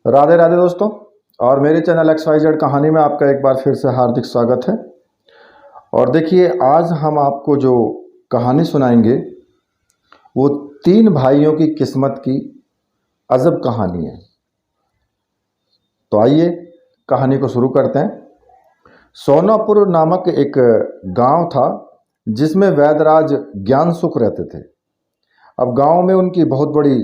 राधे राधे दोस्तों। और मेरे चैनल XYZ कहानी में आपका एक बार फिर से हार्दिक स्वागत है। और देखिए, आज हम आपको जो कहानी सुनाएंगे वो तीन भाइयों की किस्मत की अजब कहानी है। तो आइए कहानी को शुरू करते हैं। सोनापुर नामक एक गांव था जिसमें वैदराज ज्ञान सुख रहते थे। अब गांव में उनकी बहुत बड़ी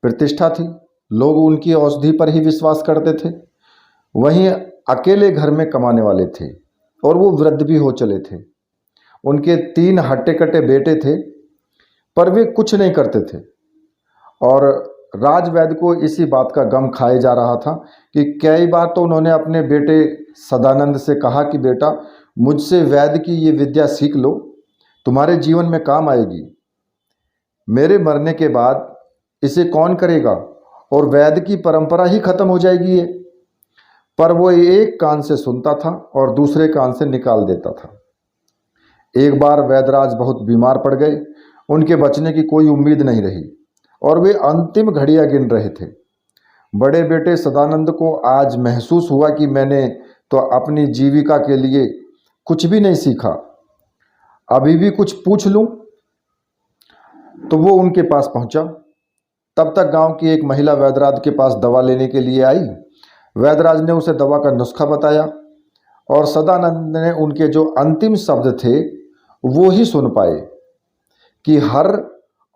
प्रतिष्ठा थी, लोग उनकी औषधि पर ही विश्वास करते थे। वहीं अकेले घर में कमाने वाले थे और वो वृद्ध भी हो चले थे। उनके तीन हट्टे कट्टे बेटे थे, पर वे कुछ नहीं करते थे। और राजवैद्य को इसी बात का गम खाए जा रहा था कि कई बार तो उन्होंने अपने बेटे सदानंद से कहा कि बेटा, मुझसे वैद्य की ये विद्या सीख लो, तुम्हारे जीवन में काम आएगी। मेरे मरने के बाद इसे कौन करेगा और वैद्य की परंपरा ही खत्म हो जाएगी ये। पर वो एक कान से सुनता था और दूसरे कान से निकाल देता था। एक बार वैदराज बहुत बीमार पड़ गए, उनके बचने की कोई उम्मीद नहीं रही और वे अंतिम घड़ियां गिन रहे थे। बड़े बेटे सदानंद को आज महसूस हुआ कि मैंने तो अपनी जीविका के लिए कुछ भी नहीं सीखा, अभी भी कुछ पूछ लूं। तो वो उनके पास पहुंचा। तब तक गांव की एक महिला वैदराज के पास दवा लेने के लिए आई। वैदराज ने उसे दवा का नुस्खा बताया और सदानंद ने उनके जो अंतिम शब्द थे वो ही सुन पाए कि हर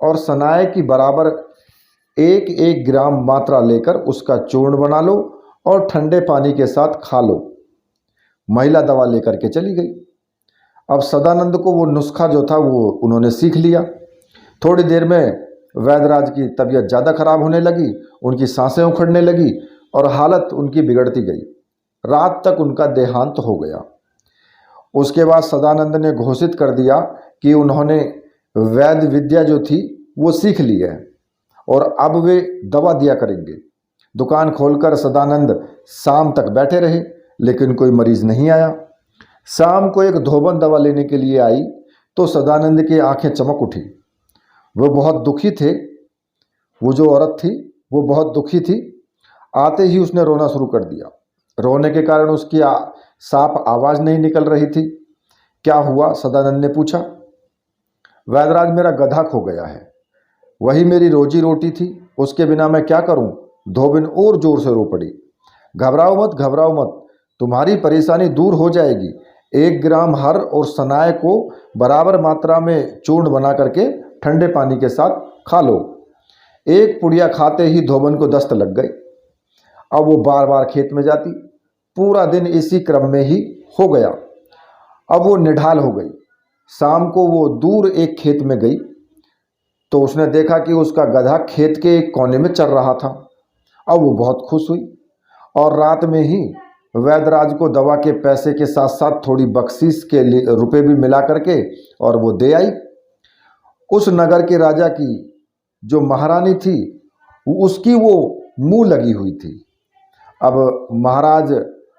और सनाए की बराबर 1-1 ग्राम मात्रा लेकर उसका चूर्ण बना लो और ठंडे पानी के साथ खा लो। महिला दवा लेकर के चली गई। अब सदानंद को वो नुस्खा जो था वो उन्होंने सीख लिया। थोड़ी देर में वैदराज की तबीयत ज़्यादा खराब होने लगी, उनकी सांसें उखड़ने लगी और हालत उनकी बिगड़ती गई। रात तक उनका देहांत हो गया। उसके बाद सदानंद ने घोषित कर दिया कि उन्होंने वैद्य विद्या जो थी वो सीख ली है और अब वे दवा दिया करेंगे। दुकान खोलकर सदानंद शाम तक बैठे रहे, लेकिन कोई मरीज नहीं आया। शाम को एक धोबन दवा लेने के लिए आई तो सदानंद की आंखें चमक उठी। वो बहुत दुखी थे। वो जो औरत थी वो बहुत दुखी थी। आते ही उसने रोना शुरू कर दिया। रोने के कारण उसकी साफ आवाज़ नहीं निकल रही थी। क्या हुआ? सदानंद ने पूछा। वैदराज, मेरा गधा खो गया है, वही मेरी रोजी रोटी थी, उसके बिना मैं क्या करूं? धोबिन और जोर से रो पड़ी। घबराओ मत, घबराओ मत, तुम्हारी परेशानी दूर हो जाएगी। 1 ग्राम हर और सनाए को बराबर मात्रा में चूर्ण बना करके ठंडे पानी के साथ खा लो। एक पुड़िया खाते ही धोबन को दस्त लग गई। अब वो बार बार खेत में जाती, पूरा दिन इसी क्रम में ही हो गया। अब वो निढाल हो गई। शाम को वो दूर एक खेत में गई तो उसने देखा कि उसका गधा खेत के एक कोने में चल रहा था। अब वो बहुत खुश हुई और रात में ही वैदराज को दवा के पैसे के साथ साथ थोड़ी बख्शीश के लिए रुपए भी मिला करके और वो दे आई। उस नगर के राजा की जो महारानी थी उसकी वो मुंह लगी हुई थी। अब महाराज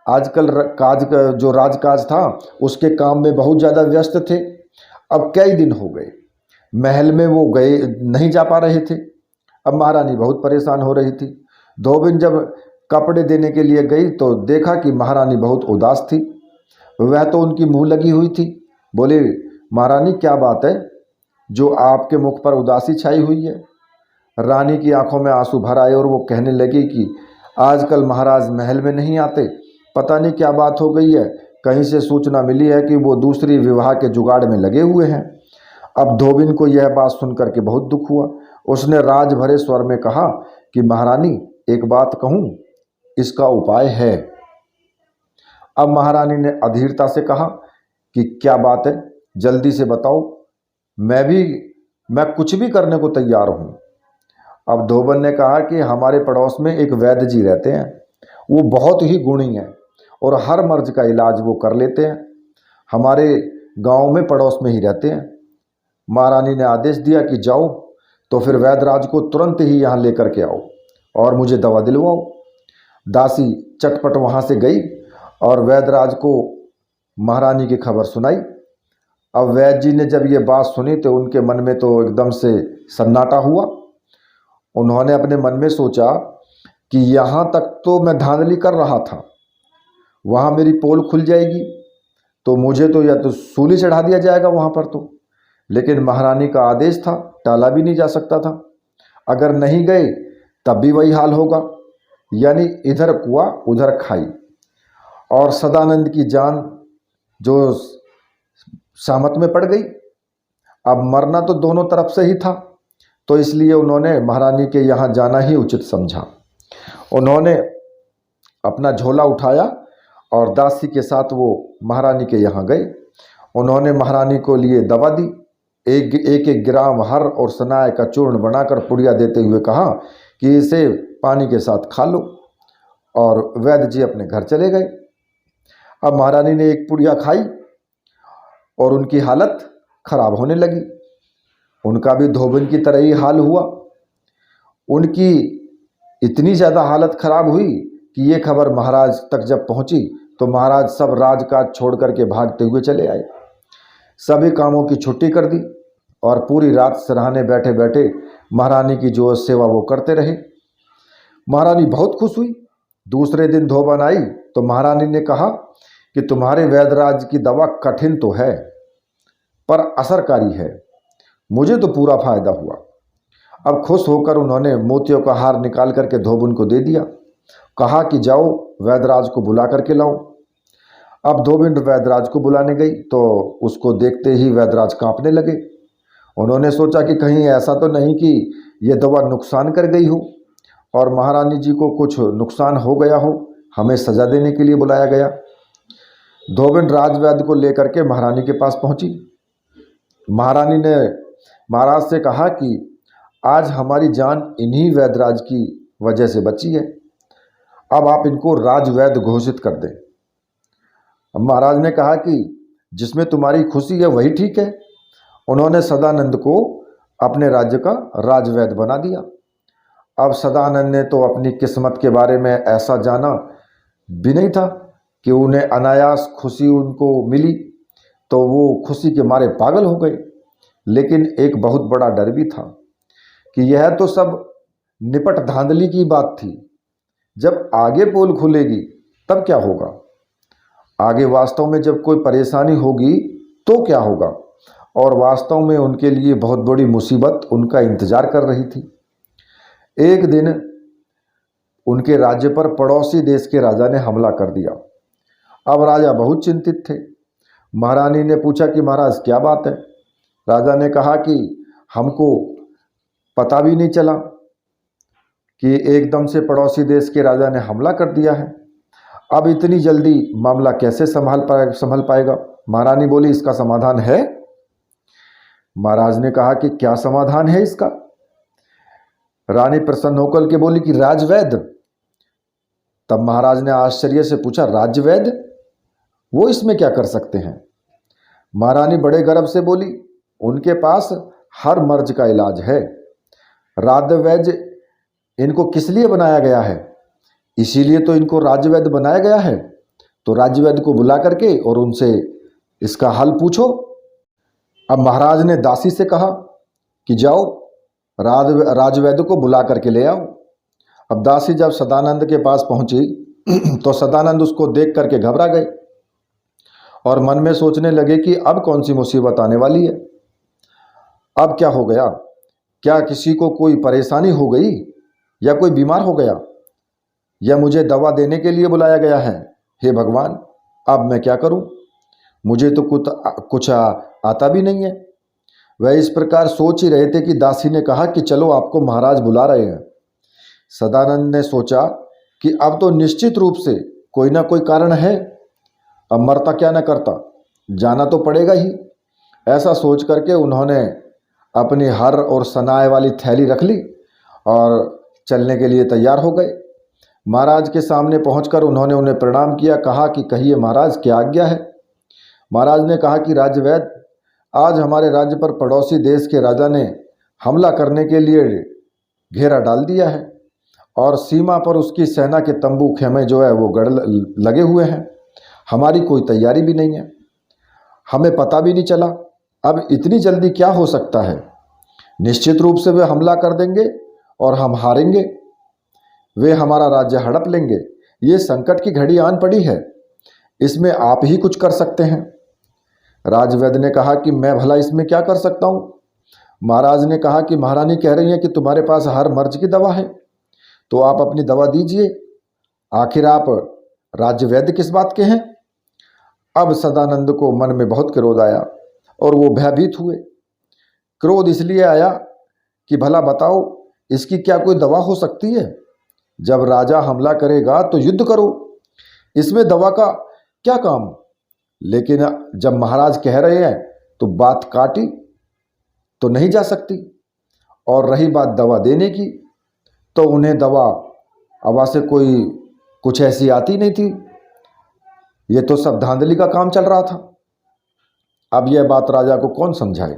आजकल काज का जो राजकाज था उसके काम में बहुत ज़्यादा व्यस्त थे। अब कई दिन हो गए, महल में वो गए नहीं जा पा रहे थे। अब महारानी बहुत परेशान हो रही थी। धोबिन जब कपड़े देने के लिए गई तो देखा कि महारानी बहुत उदास थी। वह तो उनकी मुंह लगी हुई थी। बोले, महारानी क्या बात है जो आपके मुख पर उदासी छाई हुई है? रानी की आंखों में आंसू भर आए और वो कहने लगी कि आजकल महाराज महल में नहीं आते, पता नहीं क्या बात हो गई है। कहीं से सूचना मिली है कि वो दूसरी विवाह के जुगाड़ में लगे हुए हैं। अब धोबिन को यह बात सुनकर के बहुत दुख हुआ। उसने राज भरे स्वर में कहा कि महारानी, एक बात कहूँ, इसका उपाय है। अब महारानी ने अधीरता से कहा कि क्या बात है, जल्दी से बताओ, मैं कुछ भी करने को तैयार हूँ। अब धोबन ने कहा कि हमारे पड़ोस में एक वैद्य जी रहते हैं, वो बहुत ही गुणी हैं और हर मर्ज का इलाज वो कर लेते हैं। हमारे गांव में पड़ोस में ही रहते हैं। महारानी ने आदेश दिया कि जाओ तो फिर वैदराज को तुरंत ही यहाँ लेकर के आओ और मुझे दवा दिलवाओ। दासी चटपट वहाँ से गई और वैदराज को महारानी की खबर सुनाई। अब वैद्य जी ने जब ये बात सुनी तो उनके मन में तो एकदम से सन्नाटा हुआ। उन्होंने अपने मन में सोचा कि यहाँ तक तो मैं धांधली कर रहा था, वहाँ मेरी पोल खुल जाएगी तो मुझे तो या तो सूली चढ़ा दिया जाएगा वहाँ पर तो। लेकिन महारानी का आदेश था, टाला भी नहीं जा सकता था। अगर नहीं गए तब भी वही हाल होगा, यानी इधर कुआ उधर खाई। और सदानंद की जान जो सामत में पड़ गई। अब मरना तो दोनों तरफ से ही था, तो इसलिए उन्होंने महारानी के यहाँ जाना ही उचित समझा। उन्होंने अपना झोला उठाया और दासी के साथ वो महारानी के यहाँ गए। उन्होंने महारानी को लिए दवा दी, एक एक ग्राम हर और सनाए का चूर्ण बनाकर पुड़िया देते हुए कहा कि इसे पानी के साथ खा लो। और वैद्य जी अपने घर चले गए। अब महारानी ने एक पुड़िया खाई और उनकी हालत खराब होने लगी। उनका भी धोबन की तरह ही हाल हुआ। उनकी इतनी ज़्यादा हालत खराब हुई कि ये खबर महाराज तक जब पहुंची तो महाराज सब राजकाज छोड़ करके भागते हुए चले आए। सभी कामों की छुट्टी कर दी और पूरी रात सिरहाने बैठे बैठे महारानी की जो सेवा वो करते रहे। महारानी बहुत खुश हुई। दूसरे दिन धोबन आई तो महारानी ने कहा कि तुम्हारे वैद्यराज की दवा कठिन तो है पर असरकारी है, मुझे तो पूरा फायदा हुआ। अब खुश होकर उन्होंने मोतियों का हार निकाल करके धोबन को दे दिया। कहा कि जाओ वैद्यराज को बुला करके लाओ। अब धोबन वैद्यराज को बुलाने गई तो उसको देखते ही वैद्यराज कांपने लगे। उन्होंने सोचा कि कहीं ऐसा तो नहीं कि यह दवा नुकसान कर गई हो और महारानी जी को कुछ नुकसान हो गया हो, हमें सजा देने के लिए बुलाया गया। धोबन राजवैद्य को लेकर के महारानी के पास पहुंची। महारानी ने महाराज से कहा कि आज हमारी जान इन्हीं वैद्यराज की वजह से बची है, अब आप इनको राजवैद्य घोषित कर दें। अब महाराज ने कहा कि जिसमें तुम्हारी खुशी है वही ठीक है। उन्होंने सदानंद को अपने राज्य का राजवैद्य बना दिया। अब सदानंद ने तो अपनी किस्मत के बारे में ऐसा जाना भी नहीं था कि उन्हें अनायास खुशी उनको मिली, तो वो खुशी के मारे पागल हो गए। लेकिन एक बहुत बड़ा डर भी था कि यह तो सब निपट धांधली की बात थी, जब आगे पोल खुलेगी तब क्या होगा, आगे वास्तव में जब कोई परेशानी होगी तो क्या होगा। और वास्तव में उनके लिए बहुत बड़ी मुसीबत उनका इंतजार कर रही थी। एक दिन उनके राज्य पर पड़ोसी देश के राजा ने हमला कर दिया। अब राजा बहुत चिंतित थे। महारानी ने पूछा कि महाराज क्या बात है। राजा ने कहा कि हमको पता भी नहीं चला कि एकदम से पड़ोसी देश के राजा ने हमला कर दिया है। अब इतनी जल्दी मामला कैसे संभल पाएगा। महारानी बोली इसका समाधान है। महाराज ने कहा कि क्या समाधान है इसका। रानी प्रसन्न होकर के बोली कि राजवैद्य। तब महाराज ने आश्चर्य से पूछा राजवैद्य, वो इसमें क्या कर सकते हैं। महारानी बड़े गर्व से बोली उनके पास हर मर्ज का इलाज है। राजवैद्य इनको किस लिए बनाया गया है, इसीलिए तो इनको राजवैद्य बनाया गया है। तो राजवैद्य को बुला करके और उनसे इसका हल पूछो। अब महाराज ने दासी से कहा कि जाओ राजवैद्य को बुला करके ले आओ। अब दासी जब सदानंद के पास पहुंची तो सदानंद उसको देख करके घबरा गए और मन में सोचने लगे कि अब कौन सी मुसीबत आने वाली है। अब क्या हो गया, क्या किसी को कोई परेशानी हो गई या कोई बीमार हो गया या मुझे दवा देने के लिए बुलाया गया है। हे भगवान, अब मैं क्या करूं, मुझे तो कुछ आता भी नहीं है। वह इस प्रकार सोच ही रहे थे कि दासी ने कहा कि चलो आपको महाराज बुला रहे हैं। सदानंद ने सोचा कि अब तो निश्चित रूप से कोई ना कोई कारण है, अब मरता क्या न करता, जाना तो पड़ेगा ही। ऐसा सोच करके उन्होंने अपनी हर और सनाए वाली थैली रख ली और चलने के लिए तैयार हो गए। महाराज के सामने पहुंचकर उन्होंने उन्हें प्रणाम किया। कहा कि कहिए महाराज क्या आज्ञा है। महाराज ने कहा कि राजवैद्य, आज हमारे राज्य पर पड़ोसी देश के राजा ने हमला करने के लिए घेरा डाल दिया है और सीमा पर उसकी सेना के तंबू खेमे जो है वो गढ़ लगे हुए हैं। हमारी कोई तैयारी भी नहीं है, हमें पता भी नहीं चला। अब इतनी जल्दी क्या हो सकता है, निश्चित रूप से वे हमला कर देंगे और हम हारेंगे। वे हमारा राज्य हड़प लेंगे। ये संकट की घड़ी आन पड़ी है, इसमें आप ही कुछ कर सकते हैं। राजवैद्य ने कहा कि मैं भला इसमें क्या कर सकता हूँ। महाराज ने कहा कि महारानी कह रही हैं कि तुम्हारे पास हर मर्ज की दवा है, तो आप अपनी दवा दीजिए। आखिर आप राजवैद्य किस बात के हैं। अब सदानंद को मन में बहुत क्रोध आया और वो भयभीत हुए। क्रोध इसलिए आया कि भला बताओ, इसकी क्या कोई दवा हो सकती है। जब राजा हमला करेगा तो युद्ध करो, इसमें दवा का क्या काम। लेकिन जब महाराज कह रहे हैं तो बात काटी तो नहीं जा सकती। और रही बात दवा देने की, तो उन्हें दवा हवा से कोई कुछ ऐसी आती नहीं थी। ये तो सब धांधली का काम चल रहा था। अब यह बात राजा को कौन समझाए।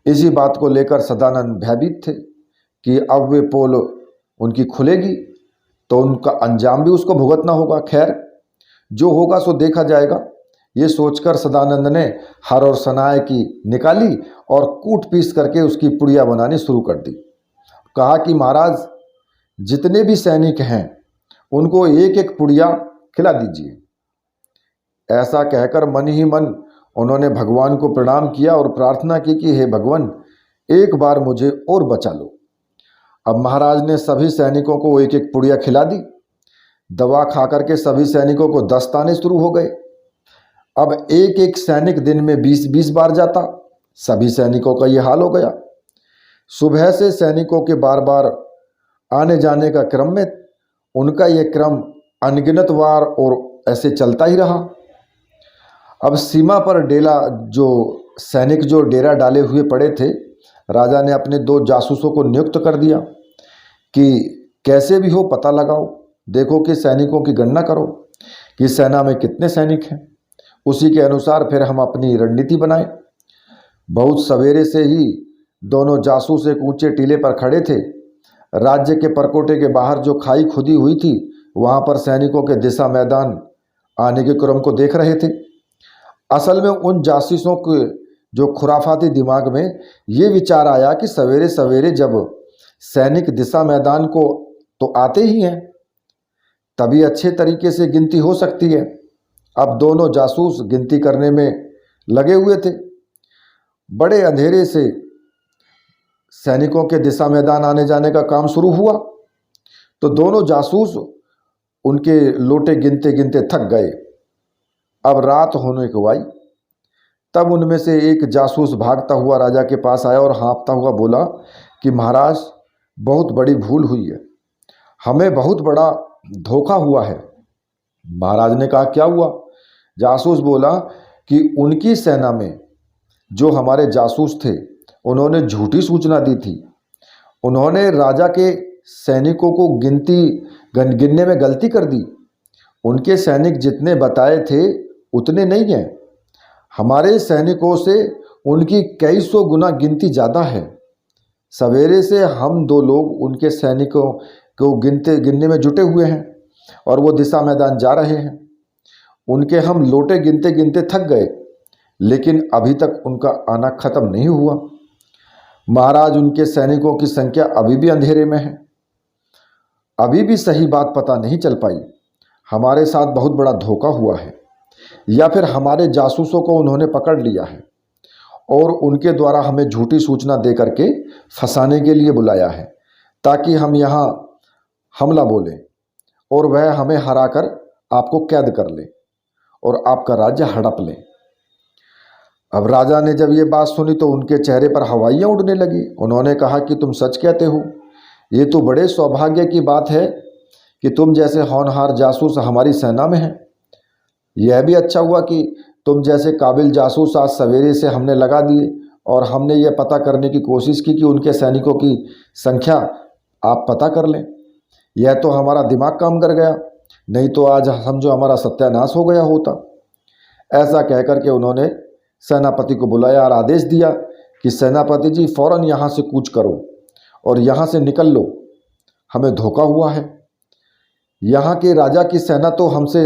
इसी बात को लेकर सदानंद भयभीत थे कि अब वे पोल उनकी खुलेगी तो उनका अंजाम भी उसको भुगतना होगा। खैर, जो होगा सो देखा जाएगा। ये सोचकर सदानंद ने हर और सनाए की निकाली और कूट पीस करके उसकी पुड़िया बनानी शुरू कर दी। कहा कि महाराज, जितने भी सैनिक हैं उनको एक एक पुड़िया खिला दीजिए। ऐसा कहकर मन ही मन उन्होंने भगवान को प्रणाम किया और प्रार्थना की कि हे भगवान, एक बार मुझे और बचा लो। अब महाराज ने सभी सैनिकों को एक एक पुड़िया खिला दी। दवा खाकर के सभी सैनिकों को दस्त आने शुरू हो गए। अब एक एक सैनिक दिन में 20-20 बार जाता। सभी सैनिकों का ये हाल हो गया। सुबह से सैनिकों के बार बार आने जाने का क्रम में उनका ये क्रम अनगिनत बार और ऐसे चलता ही रहा। अब सीमा पर जो डेरा डाले हुए पड़े थे, राजा ने अपने 2 जासूसों को नियुक्त कर दिया कि कैसे भी हो पता लगाओ, देखो कि सैनिकों की गणना करो कि सेना में कितने सैनिक हैं। उसी के अनुसार फिर हम अपनी रणनीति बनाएं। बहुत सवेरे से ही दोनों जासूस एक ऊंचे टीले पर खड़े थे। राज्य के परकोटे के बाहर जो खाई खुदी हुई थी, वहां पर सैनिकों के दिशा मैदान आने के क्रम को देख रहे थे। असल में उन जासूसों के जो खुराफाती दिमाग में ये विचार आया कि सवेरे सवेरे जब सैनिक दिशा मैदान को तो आते ही हैं, तभी अच्छे तरीके से गिनती हो सकती है। अब दोनों जासूस गिनती करने में लगे हुए थे। बड़े अंधेरे से सैनिकों के दिशा मैदान आने जाने का काम शुरू हुआ तो दोनों जासूस उनके लोटे गिनते गिनते थक गए। अब रात होने को आई। तब उनमें से एक जासूस भागता हुआ राजा के पास आया और हाँफता हुआ बोला कि महाराज, बहुत बड़ी भूल हुई है, हमें बहुत बड़ा धोखा हुआ है। महाराज ने कहा क्या हुआ। जासूस बोला कि उनकी सेना में जो हमारे जासूस थे उन्होंने झूठी सूचना दी थी। उन्होंने राजा के सैनिकों को गिनने में गलती कर दी। उनके सैनिक जितने बताए थे उतने नहीं हैं। हमारे सैनिकों से उनकी कई सौ गुना गिनती ज़्यादा है। सवेरे से हम 2 लोग उनके सैनिकों को गिनने में जुटे हुए हैं और वो दिशा मैदान जा रहे हैं। उनके हम लोटे गिनते गिनते थक गए, लेकिन अभी तक उनका आना खत्म नहीं हुआ। महाराज, उनके सैनिकों की संख्या अभी भी अंधेरे में है। अभी भी सही बात पता नहीं चल पाई। हमारे साथ बहुत बड़ा धोखा हुआ है, या फिर हमारे जासूसों को उन्होंने पकड़ लिया है और उनके द्वारा हमें झूठी सूचना दे करके फंसाने के लिए बुलाया है, ताकि हम यहाँ हमला बोलें और वह हमें हराकर आपको कैद कर ले और आपका राज्य हड़प लें। अब राजा ने जब ये बात सुनी तो उनके चेहरे पर हवाइयाँ उड़ने लगी। उन्होंने कहा कि तुम सच कहते हो। ये तो बड़े सौभाग्य की बात है कि तुम जैसे होनहार जासूस हमारी सेना में हैं। यह भी अच्छा हुआ कि तुम जैसे काबिल जासूस आज सवेरे से हमने लगा दिए और हमने ये पता करने की कोशिश की कि उनके सैनिकों की संख्या आप पता कर लें। यह तो हमारा दिमाग काम कर गया, नहीं तो आज समझो हमारा सत्यानाश हो गया होता। ऐसा कहकर के उन्होंने सेनापति को बुलाया और आदेश दिया कि सेनापति जी, फौरन यहाँ से कूच करो और यहाँ से निकल लो, हमें धोखा हुआ है। यहाँ के राजा की सेना तो हमसे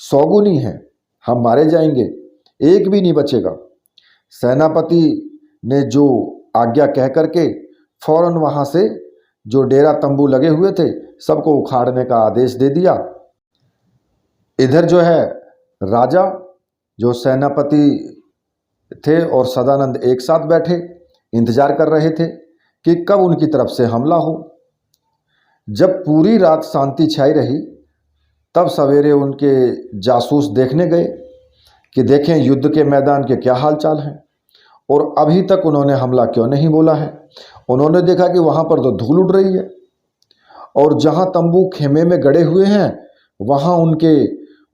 100 गुनी है, हम मारे जाएंगे, एक भी नहीं बचेगा। सेनापति ने जो आज्ञा कह करके फौरन वहाँ से जो डेरा तंबू लगे हुए थे सबको उखाड़ने का आदेश दे दिया। इधर जो है राजा, जो सेनापति थे और सदानंद एक साथ बैठे इंतजार कर रहे थे कि कब उनकी तरफ से हमला हो। जब पूरी रात शांति छाई रही तब सवेरे उनके जासूस देखने गए कि देखें युद्ध के मैदान के क्या हालचाल हैं और अभी तक उन्होंने हमला क्यों नहीं बोला है। उन्होंने देखा कि वहाँ पर तो धूल उड़ रही है और जहाँ तंबू खेमे में गड़े हुए हैं वहाँ उनके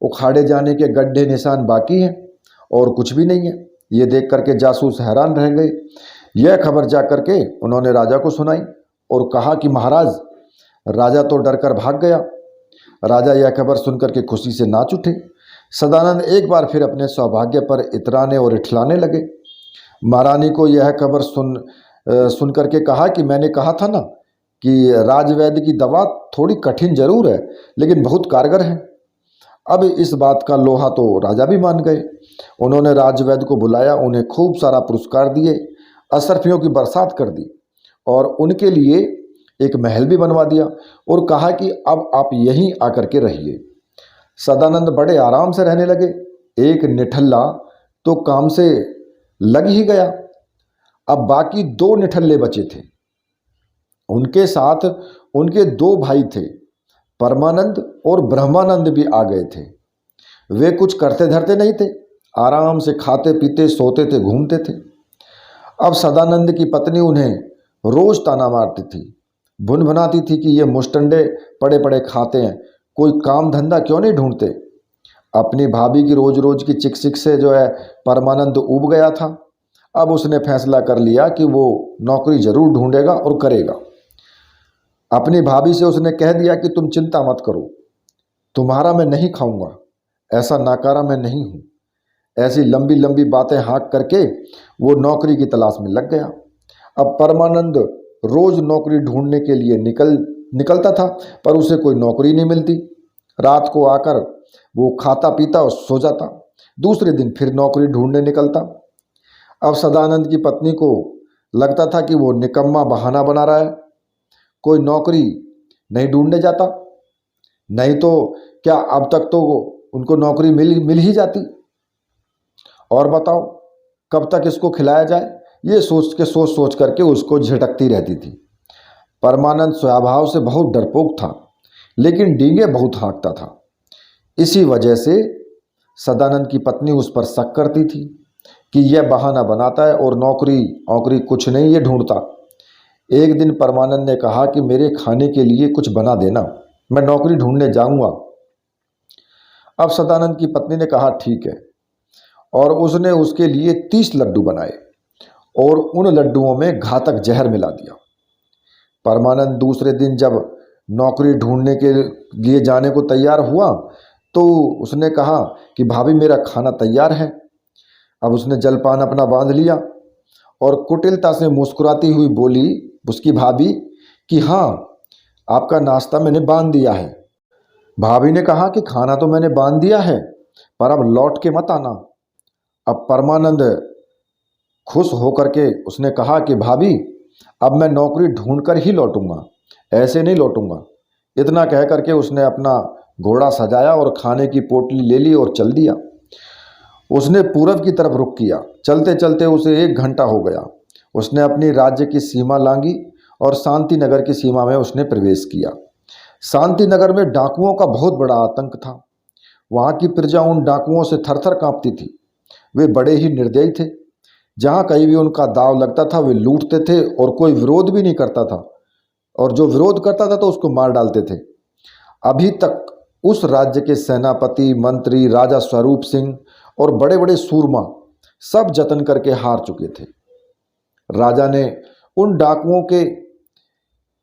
उखाड़े जाने के गड्ढे निशान बाकी हैं और कुछ भी नहीं है। ये देख करके जासूस हैरान रह गए। यह खबर जा करके उन्होंने राजा को सुनाई और कहा कि महाराज, राजा तो डर कर भाग गया। राजा यह खबर सुनकर के खुशी से नाच उठे। सदानंद एक बार फिर अपने सौभाग्य पर इतराने और इठलाने लगे। महारानी को यह खबर सुन करके कहा कि मैंने कहा था ना कि राजवैद्य की दवा थोड़ी कठिन जरूर है लेकिन बहुत कारगर है। अब इस बात का लोहा तो राजा भी मान गए। उन्होंने राजवैद्य को बुलाया, उन्हें खूब सारा पुरस्कार दिए, अशर्फियों की बरसात कर दी और उनके लिए एक महल भी बनवा दिया और कहा कि अब आप यहीं आकर के रहिए। सदानंद बड़े आराम से रहने लगे। एक निठल्ला तो काम से लग ही गया। अब बाकी 2 निठल्ले बचे थे। उनके साथ उनके 2 भाई थे, परमानंद और ब्रह्मानंद भी आ गए थे। वे कुछ करते धरते नहीं थे, आराम से खाते पीते सोते थे, घूमते थे। अब सदानंद की पत्नी उन्हें रोज ताना मारती थी, भुनभुनाती थी कि ये मुष्टंडे पड़े पड़े खाते हैं, कोई काम धंधा क्यों नहीं ढूंढते। अपनी भाभी की रोज रोज की चिक से जो है परमानंद उब गया था। अब उसने फैसला कर लिया कि वो नौकरी जरूर ढूंढेगा और करेगा। अपनी भाभी से उसने कह दिया कि तुम चिंता मत करो, तुम्हारा मैं नहीं खाऊंगा, ऐसा नाकारा मैं नहीं हूँ। ऐसी लंबी लंबी बातें हाँक करके वो नौकरी की तलाश में लग गया। अब परमानंद रोज नौकरी ढूंढने के लिए निकलता था पर उसे कोई नौकरी नहीं मिलती। रात को आकर वो खाता पीता और सो जाता। दूसरे दिन फिर नौकरी ढूंढने निकलता। अब सदानंद की पत्नी को लगता था कि वो निकम्मा बहाना बना रहा है, कोई नौकरी नहीं ढूंढने जाता, नहीं तो क्या अब तक तो उनको नौकरी मिल ही जाती। और बताओ कब तक इसको खिलाया जाए, ये सोच करके उसको झटकती रहती थी। परमानंद स्वभाव से बहुत डरपोक था लेकिन डींगे बहुत हाँकता था। इसी वजह से सदानंद की पत्नी उस पर शक करती थी कि यह बहाना बनाता है और नौकरी कुछ नहीं ये ढूंढता। एक दिन परमानंद ने कहा कि मेरे खाने के लिए कुछ बना देना, मैं नौकरी ढूंढने जाऊंगा। अब सदानंद की पत्नी ने कहा ठीक है और उसने उसके लिए 30 लड्डू बनाए और उन लड्डुओं में घातक जहर मिला दिया। परमानंद दूसरे दिन जब नौकरी ढूंढने के लिए जाने को तैयार हुआ तो उसने कहा कि भाभी मेरा खाना तैयार है। अब उसने जलपान अपना बांध लिया और कुटिलता से मुस्कुराती हुई बोली उसकी भाभी कि हाँ, आपका नाश्ता मैंने बांध दिया है। भाभी ने कहा कि खाना तो मैंने बांध दिया है पर अब लौट के मत आना। अब परमानंद खुश होकर के उसने कहा कि भाभी अब मैं नौकरी ढूंढकर ही लौटूंगा, ऐसे नहीं लौटूंगा। इतना कह करके उसने अपना घोड़ा सजाया और खाने की पोटली ले ली और चल दिया। उसने पूरब की तरफ रुख किया। चलते चलते उसे 1 घंटा हो गया। उसने अपनी राज्य की सीमा लांघी और शांति नगर की सीमा में उसने प्रवेश किया। शांति नगर में डाकुओं का बहुत बड़ा आतंक था। वहाँ की प्रजा उन डाकुओं से थरथर कांपती थी। वे बड़े ही निर्दयी थे। जहाँ कहीं भी उनका दाव लगता था वे लूटते थे और कोई विरोध भी नहीं करता था, और जो विरोध करता था तो उसको मार डालते थे। अभी तक उस राज्य के सेनापति, मंत्री, राजा स्वरूप सिंह और बड़े बड़े सूरमा सब जतन करके हार चुके थे। राजा ने उन डाकुओं के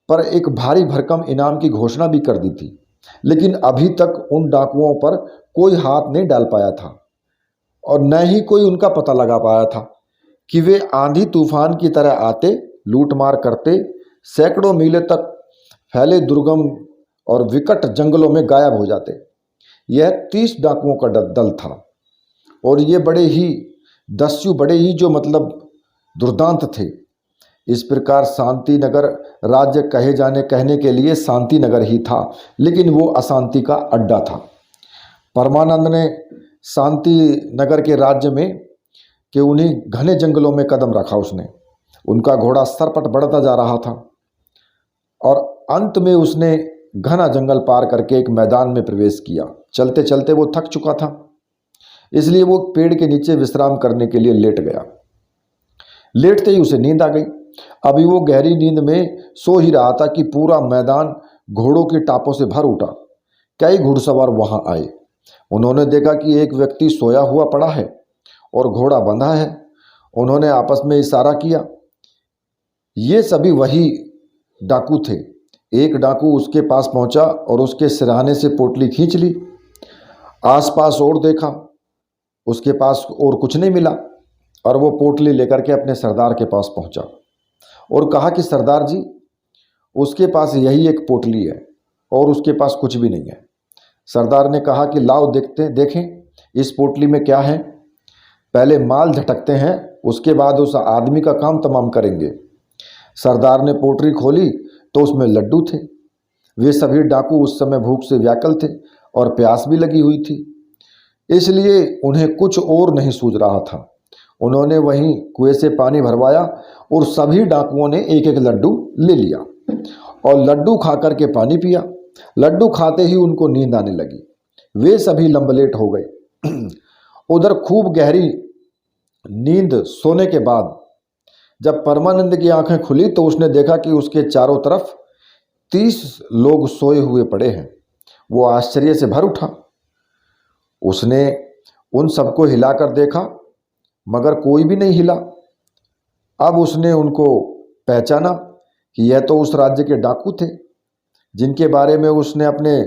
पर एक भारी भरकम इनाम की घोषणा भी कर दी थी, लेकिन अभी तक उन डाकुओं पर कोई हाथ नहीं डाल पाया था और न ही कोई उनका पता लगा पाया था कि वे आंधी तूफान की तरह आते, लूटमार करते, सैकड़ों मीलों तक फैले दुर्गम और विकट जंगलों में गायब हो जाते। यह 30 डाकुओं का दल था और ये बड़े ही दस्यु, बड़े ही जो मतलब दुर्दांत थे। इस प्रकार शांति नगर राज्य कहने के लिए शांति नगर ही था, लेकिन वो अशांति का अड्डा था। परमानंद ने शांति नगर के राज्य में कि उन्हीं घने जंगलों में कदम रखा उसने। उनका घोड़ा सरपट बढ़ता जा रहा था और अंत में उसने घना जंगल पार करके एक मैदान में प्रवेश किया। चलते चलते वो थक चुका था, इसलिए वो पेड़ के नीचे विश्राम करने के लिए लेट गया। लेटते ही उसे नींद आ गई। अभी वो गहरी नींद में सो ही रहा था कि पूरा मैदान घोड़ों की टापों से भर उठा। कई घुड़सवार वहां आए। उन्होंने देखा कि एक व्यक्ति सोया हुआ पड़ा है और घोड़ा बंधा है। उन्होंने आपस में इशारा किया। ये सभी वही डाकू थे। एक डाकू उसके पास पहुंचा और उसके सिरहाने से पोटली खींच ली। आसपास और देखा, उसके पास और कुछ नहीं मिला और वो पोटली लेकर के अपने सरदार के पास पहुंचा और कहा कि सरदार जी, उसके पास यही एक पोटली है और उसके पास कुछ भी नहीं है। सरदार ने कहा कि लाओ देखें इस पोटली में क्या है। पहले माल झटकते हैं, उसके बाद उस आदमी का काम तमाम करेंगे। सरदार ने पोटली खोली तो उसमें लड्डू थे। वे सभी डाकू उस समय भूख से व्याकुल थे और प्यास भी लगी हुई थी, इसलिए उन्हें कुछ और नहीं सूझ रहा था। उन्होंने वहीं कुएं से पानी भरवाया और सभी डाकुओं ने एक एक लड्डू ले लिया और लड्डू खा करके पानी पिया। लड्डू खाते ही उनको नींद आने लगी। वे सभी लंबलेट हो गए। उधर खूब गहरी नींद सोने के बाद जब परमानंद की आंखें खुली तो उसने देखा कि उसके चारों तरफ 30 लोग सोए हुए पड़े हैं। वो आश्चर्य से भर उठा। उसने उन सबको हिलाकर देखा मगर कोई भी नहीं हिला। अब उसने उनको पहचाना कि यह तो उस राज्य के डाकू थे जिनके बारे में उसने अपने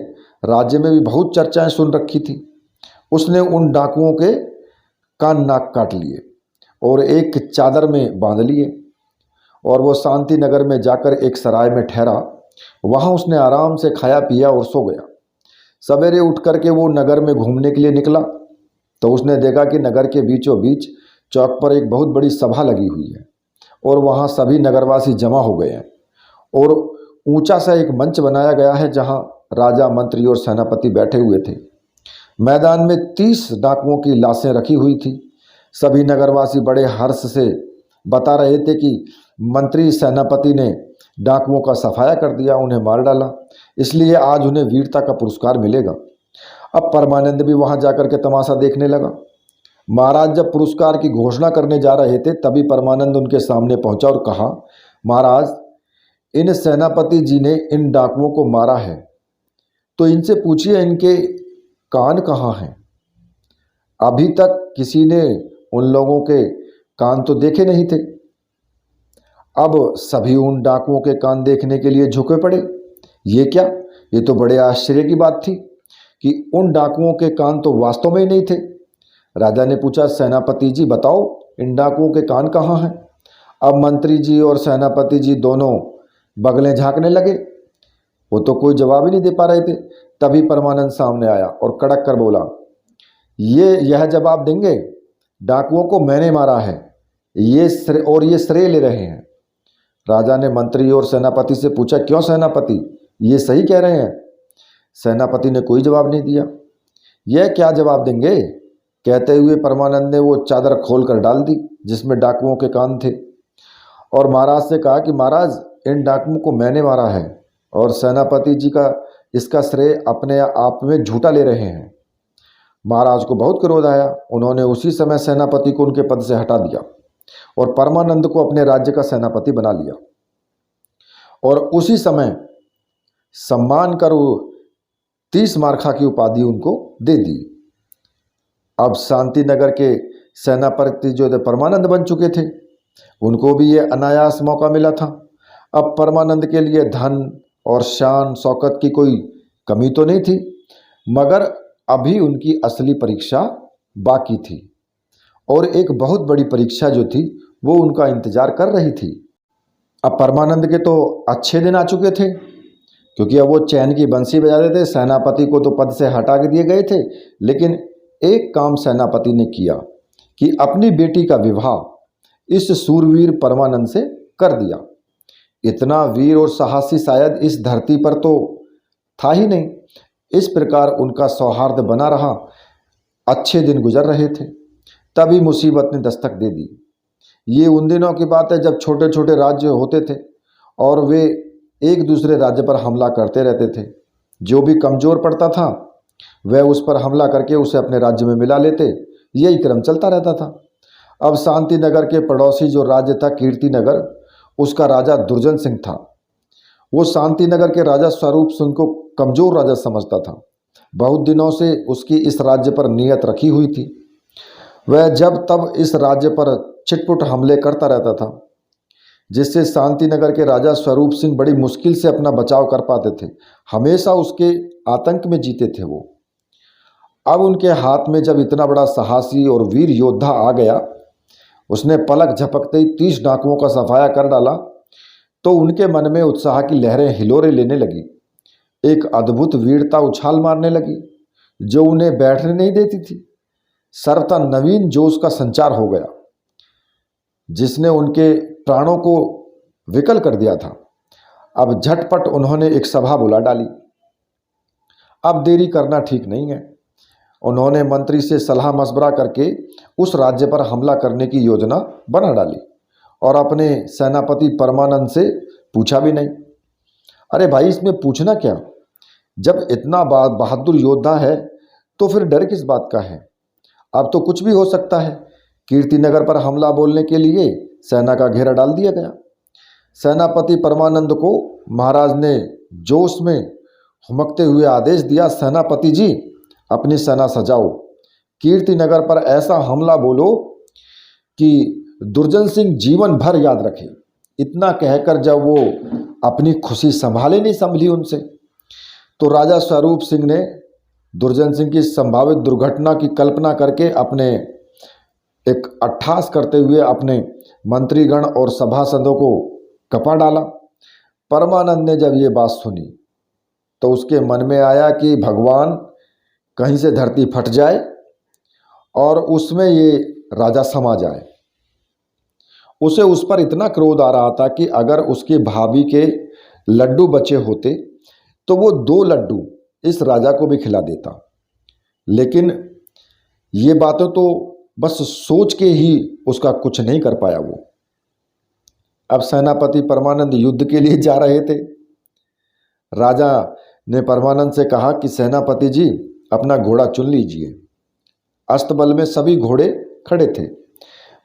राज्य में भी बहुत चर्चाएं सुन रखी थी। उसने उन डाकुओं के कान नाक काट लिए और एक चादर में बांध लिए और वो शांति नगर में जाकर एक सराय में ठहरा। वहाँ उसने आराम से खाया पिया और सो गया। सवेरे उठ करके वो नगर में घूमने के लिए निकला तो उसने देखा कि नगर के बीचों बीच चौक पर एक बहुत बड़ी सभा लगी हुई है और वहाँ सभी नगरवासी जमा हो गए हैं और ऊंचा सा एक मंच बनाया गया है जहाँ राजा, मंत्री और सेनापति बैठे हुए थे। मैदान में 30 डाकुओं की लाशें रखी हुई थी। सभी नगरवासी बड़े हर्ष से बता रहे थे कि मंत्री सेनापति ने डाकुओं का सफाया कर दिया, उन्हें मार डाला, इसलिए आज उन्हें वीरता का पुरस्कार मिलेगा। अब परमानंद भी वहां जाकर के तमाशा देखने लगा। महाराज जब पुरस्कार की घोषणा करने जा रहे थे तभी परमानंद उनके सामने पहुंचा और कहा, महाराज, इन सेनापति जी ने इन डाकुओं को मारा है तो इनसे पूछिए इनके कान कहाँ हैं। अभी तक किसी ने उन लोगों के कान तो देखे नहीं थे। अब सभी उन डाकुओं के कान देखने के लिए झुके पड़े। ये क्या? ये तो बड़े आश्चर्य की बात थी कि उन डाकुओं के कान तो वास्तव में ही नहीं थे। राजा ने पूछा, सेनापति जी बताओ इन डाकुओं के कान कहाँ हैं। अब मंत्री जी और सेनापति जी दोनों बगलें झांकने लगे। वो तो कोई जवाब ही नहीं दे पा रहे थे। तभी परमानंद सामने आया और कड़क कर बोला, यह जवाब देंगे, डाकुओं को मैंने मारा है, ये श्रेय ले रहे हैं। राजा ने मंत्री और सेनापति से पूछा, क्यों सेनापति, ये सही कह रहे हैं? सेनापति ने कोई जवाब नहीं दिया। यह क्या जवाब देंगे? कहते हुए परमानंद ने वो चादर खोल कर डाल दी जिसमें डाकुओं के कान थे और महाराज से कहा कि महाराज, इन डाकुओं को मैंने मारा है और सेनापति जी का इसका श्रेय अपने आप में झूठा ले रहे हैं। महाराज को बहुत क्रोध आया। उन्होंने उसी समय सेनापति को उनके पद से हटा दिया और परमानंद को अपने राज्य का सेनापति बना लिया और उसी समय सम्मान कर 30 मार्खा की उपाधि उनको दे दी। अब शांति नगर के सेनापति जो थे परमानंद बन चुके थे, उनको भी ये अनायास मौका मिला था। अब परमानंद के लिए धन और शान शौकत की कोई कमी तो नहीं थी, मगर अभी उनकी असली परीक्षा बाकी थी और एक बहुत बड़ी परीक्षा जो थी वो उनका इंतजार कर रही थी। अब परमानंद के तो अच्छे दिन आ चुके थे क्योंकि अब वो चैन की बंसी बजाते थे। सेनापति को तो पद से हटा के दिए गए थे, लेकिन एक काम सेनापति ने किया कि अपनी बेटी का विवाह इस सूरवीर परमानंद से कर दिया। इतना वीर और साहसी शायद इस धरती पर तो था ही नहीं। इस प्रकार उनका सौहार्द बना रहा। अच्छे दिन गुजर रहे थे, तभी मुसीबत ने दस्तक दे दी। ये उन दिनों की बात है जब छोटे छोटे राज्य होते थे और वे एक दूसरे राज्य पर हमला करते रहते थे। जो भी कमज़ोर पड़ता था वह उस पर हमला करके उसे अपने राज्य में मिला लेते। यही क्रम चलता रहता था। अब शांति नगर के पड़ोसी जो राज्य था कीर्तिनगर, उसका राजा दुर्जन सिंह था। वो शांति नगर के राजा स्वरूप सिंह को कमज़ोर राजा समझता था। बहुत दिनों से उसकी इस राज्य पर नियत रखी हुई थी। वह जब तब इस राज्य पर छिटपुट हमले करता रहता था, जिससे शांति नगर के राजा स्वरूप सिंह बड़ी मुश्किल से अपना बचाव कर पाते थे। हमेशा उसके आतंक में जीते थे वो। अब उनके हाथ में जब इतना बड़ा साहसी और वीर योद्धा आ गया, उसने पलक झपकते ही 30 डाकुओं का सफाया कर डाला, तो उनके मन में उत्साह की लहरें हिलोरे लेने लगी। एक अद्भुत वीरता उछाल मारने लगी जो उन्हें बैठने नहीं देती थी। सर्वथा नवीन जोश का संचार हो गया जिसने उनके प्राणों को विकल कर दिया था। अब झटपट उन्होंने एक सभा बुला डाली। अब देरी करना ठीक नहीं है। उन्होंने मंत्री से सलाह मशवरा करके उस राज्य पर हमला करने की योजना बना डाली और अपने सेनापति परमानंद से पूछा भी नहीं। अरे भाई, इसमें पूछना क्या? जब इतना बहादुर योद्धा है तो फिर डर किस बात का है? अब तो कुछ भी हो सकता है। कीर्तिनगर पर हमला बोलने के लिए सेना का घेरा डाल दिया गया। सेनापति परमानंद को महाराज ने जोश में हुमकते हुए आदेश दिया, सेनापति जी, अपनी सेना सजाओ। कीर्तिनगर पर ऐसा हमला बोलो कि दुर्जन सिंह जीवन भर याद रखे। इतना कहकर जब वो अपनी खुशी संभाले नहीं संभली उनसे, तो राजा स्वरूप सिंह ने दुर्जन सिंह की संभावित दुर्घटना की कल्पना करके अपने एक अट्ठास करते हुए अपने मंत्रीगण और सभासदों को कपा डाला। परमानंद ने जब ये बात सुनी तो उसके मन में आया कि भगवान कहीं से धरती फट जाए और उसमें ये राजा समा जाए। उसे उस पर इतना क्रोध आ रहा था कि अगर उसकी भाभी के लड्डू बचे होते तो वो 2 लड्डू इस राजा को भी खिला देता। लेकिन ये बातें तो बस सोच के ही उसका कुछ नहीं कर पाया वो। अब सेनापति परमानंद युद्ध के लिए जा रहे थे। राजा ने परमानंद से कहा कि सेनापति जी, अपना घोड़ा चुन लीजिए। अस्तबल में सभी घोड़े खड़े थे।